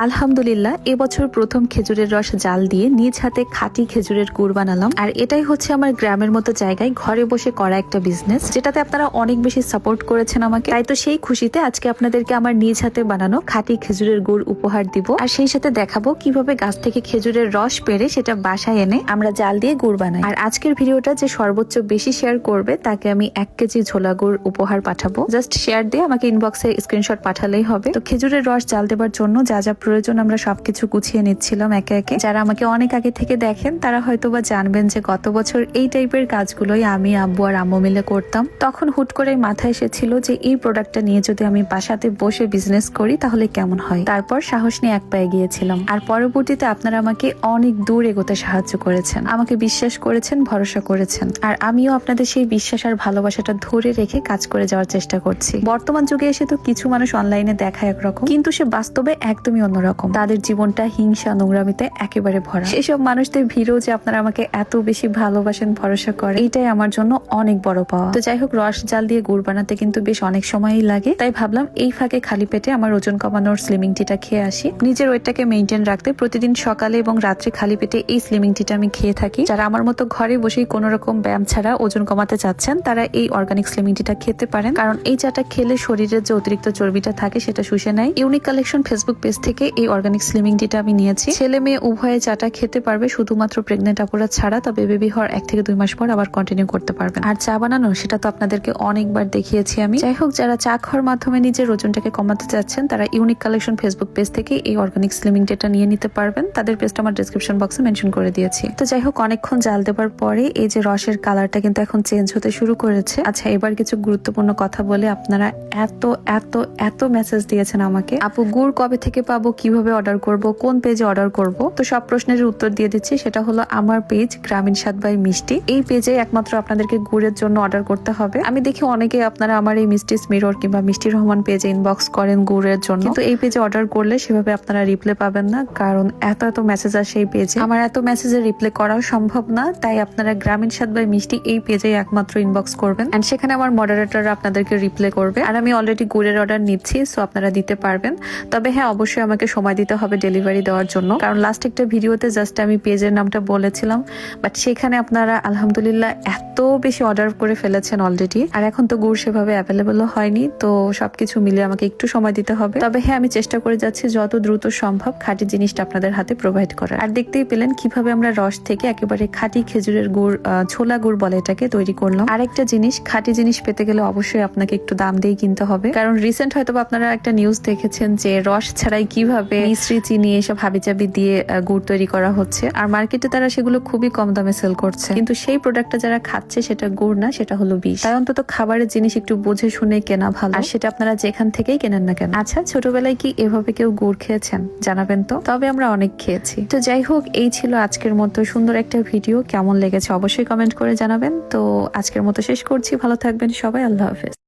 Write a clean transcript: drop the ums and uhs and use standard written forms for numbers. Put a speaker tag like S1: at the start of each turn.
S1: আলহামদুলিল্লাহ এবছর প্রথম খেজুরের রস জাল দিয়ে নিজ হাতে খাঁটি খেজুরের গুড় বানালাম। আর এটাই হচ্ছে আমার গ্রামের মতো জায়গায় ঘরে বসে করা একটা বিজনেস, যেটাতে আপনারা অনেক বেশি সাপোর্ট করেছেন আমাকে। তাই তো সেই খুশিতে আজকে আপনাদেরকে আমার নিজ হাতে বানানো খাঁটি খেজুরের গুড় উপহার দিব, আর সেই সাথে দেখাবো কিভাবে গাছ থেকে খেজুরের রস পেরে সেটা বাসায় এনে আমরা জাল দিয়ে গুড় বানাই। আর আজকের ভিডিওটা যে সর্বোচ্চ বেশি শেয়ার করবে তাকে আমি 1 কেজি ঝোলা গুড় উপহার পাঠাবো। জাস্ট শেয়ার দিয়ে আমাকে ইনবক্সে স্ক্রিনশট পাঠালেই হবে। তো খেজুরের রস জাল দেবার জন্য যা যা প্রয়োজন আমরা সবকিছু গুছিয়ে নিচ্ছিলাম একে একে। যারা আমাকে অনেক আগে থেকে দেখেন তারা হয়তো বা জানবেন যে গত বছর এই টাইপের কাজগুলোই আমি, আব্বু আর আম্মু মিলে করতাম। তখন হুট করে মাথায় এসেছিল যে এই প্রোডাক্টটা নিয়ে যদি আমি বাসাতে বসে বিজনেস করি তাহলে কেমন হয়। তারপর সাহস নিয়ে এক পায়ে গিয়েছিলাম। আর পরবর্তীতে আপনারা আমাকে অনেক দূর এগোতে সাহায্য করেছেন, আমাকে বিশ্বাস করেছেন, ভরসা করেছেন। আর আমিও আপনাদের সেই বিশ্বাস আর ভালোবাসাটা ধরে রেখে কাজ করে যাওয়ার চেষ্টা করছি। বর্তমান যুগে এসে তো কিছু মানুষ অনলাইনে দেখায় একরকম, কিন্তু সে বাস্তবে একদমই অন্যরকম। তাদের জীবনটা হিংসা নোংরামিতে একেবারে ভরা। সেসব মানুষদের ভিড়ও যে আপনারা আমাকে এত বেশি ভালোবাসেন, ভরসা করেন, এইটাই আমার জন্য অনেক বড় পাওয়া। তো যাই হোক, রস জাল দিয়ে গুড় বানাতে কিন্তু বেশ অনেক সময়ই লাগে। তাই ভাবলাম এই ফাঁকে খালি পেটে আমার ওজন কমানোর স্লিমিং টিটা খেয়ে আসি। নিজের ওয়েটটাকে মেইনটেইন রাখতে প্রতিদিন সকালে এবং রাত্রে খালি পেটে এই স্লিমিং টিটা আমি খেয়ে থাকি। যারা আমার মতো ঘরে বসেই কোনো রকম ব্যায়াম ছাড়া ওজন কমাতে চাচ্ছেন তারা এই অর্গানিক স্লিমিং টিটা খেতে পারেন, কারণ এই চাটা খেলে শরীরের যে অতিরিক্ত চর্বিটা থাকে সেটা শুষে নেয়। ইউনিক কালেকশন ফেসবুক পেজ থেকে এই অর্গানিক স্লিমিং টিটা আমি নিয়েছি। ছেলে মেয়ে উভয়ে চাটা খেতে পারবে, শুধুমাত্র প্রেগনেন্ট আপুরা ছাড়া। তবে বেবি হওয়ার 1 থেকে 2 মাস পর আবার কন্টিনিউ করতে পারবেন। আর চা বানানো সেটা তো আপনাদেরকে অনেকবার দেখিয়েছি আমি। যাই হোক, যারা চা খাওয়ার মাধ্যমে নিজের ওজনটাকে কমাতে চাচ্ছেন তারা ইউনিক কালেকশন ফেসবুক পেজ থেকে এই অর্গানিক স্লিমিং টিটা নিয়ে নিতে পারবেন। তাদের পেজটা আমার ডেসক্রিপশন বক্সে মেনশন করে দিয়েছি। তো যাই হোক, অনেকক্ষণ জাল দেবার পরে এই যে রসের কালারটা কিন্তু এখন চেঞ্জ হতে শুরু করেছে। আচ্ছা, এবার কিছু গুরুত্বপূর্ণ কথা বলে, আপনারা এত এত এত মেসেজ দিয়েছেন আমাকে, আপু গুড় কবে থেকে পাবো, কিভাবে অর্ডার করব, কোন পেজে অর্ডার করব। তো সব প্রশ্নের উত্তর দিয়ে দিচ্ছি। সেটা হলো আমার পেজ গ্রামীণ স্বাদ বাই মিষ্টি। এই পেজে একমাত্র আপনাদেরকে গুড়ের জন্য অর্ডার করতে হবে। আমি দেখি অনেকে আপনারা আমার এই মিষ্টি মিরর কিংবা মিষ্টি রহমান পেজে ইনবক্স করেন গুড়ের জন্য, কিন্তু এই পেজে অর্ডার করলে সেভাবে আপনারা রিপ্লে পাবেন না, কারণ এত এত মেসেজ আসে এই পেজে। আমার এত মেসেজের রিপ্লে করাও সম্ভব না। তাই আপনারা গ্রামীণ স্বাদ বাই মিষ্টি এই পেজে একমাত্র ইনবক্স করবেন, এন্ড সেখানে আমার মডারেটররা আপনাদেরকে রিপ্লে করবে। আর আমি অলরেডি গুড়ের অর্ডার নিচ্ছি, সো আপনারা দিতে পারবেন। তবে হ্যাঁ, অবশ্যই আমাকে সময় দিতে হবে ডেলিভারি দেওয়ার জন্য, কারণ লাস্ট একটা ভিডিওতে জাস্ট আমি পেজের নামটা বলেছিলাম, বাট সেখানে আপনারা আলহামদুলিল্লাহ এত বেশি অর্ডার করে ফেলেছেন অলরেডি। আর এখন তো গুড় সেভাবে অ্যাভেলেবলও হয়নি, তো সবকিছু মিলে আমাকে একটু সময় দিতে হবে। তবে হ্যাঁ, আমি চেষ্টা করে যাচ্ছি যত দ্রুত সম্ভব খাঁটি জিনিসটা আপনাদের হাতে প্রোভাইড করার। আর দেখতেই পেলেন কিভাবে আমরা রস থেকে একেবারে খাঁটি খেজুরের গুড়, ছোলা গুড় বলে এটাকে, তৈরি করলাম। আরেকটা জিনিস, খাঁটি জিনিস পেতে গেলে অবশ্যই আপনাকে একটু দাম দিয়ে কিনতে হবে, কারণ রিসেন্ট হয়তো আপনারা একটা নিউজ দেখেছেন যে রস ছাড়াই কিভাবে মিশ্রি, চিনি এসব হাবিজাবি দিয়ে গুড় তৈরি করা হচ্ছে। আর মার্কেটে তারা সেগুলো খুবই কম দামে সেল করছে, কিন্তু সেই প্রোডাক্টটা যারা খাচ্ছে সেটা গুড় না, সেটা হলো বিষ। তাই অন্তত খাবারের জিনিস একটু বুঝে শুনে কেনা ভালো, আর সেটা আপনারা যেখান থেকেই কেনেন না কেন। আচ্ছা, ছোটবেলায় কি এভাবে কেউ গুড় খেয়েছেন জানাবেন তো? তবে আমরা অনেক খেয়েছি। তো যাই হোক, এই ছিল আজকের মতো সুন্দর একটা ভিডিও। কেমন লেগেছে অবশ্যই কমেন্ট করে জানাবেন। তো আজকের মতো শেষ করছি। ভালো থাকবেন সবাই, আল্লাহ হাফেজ।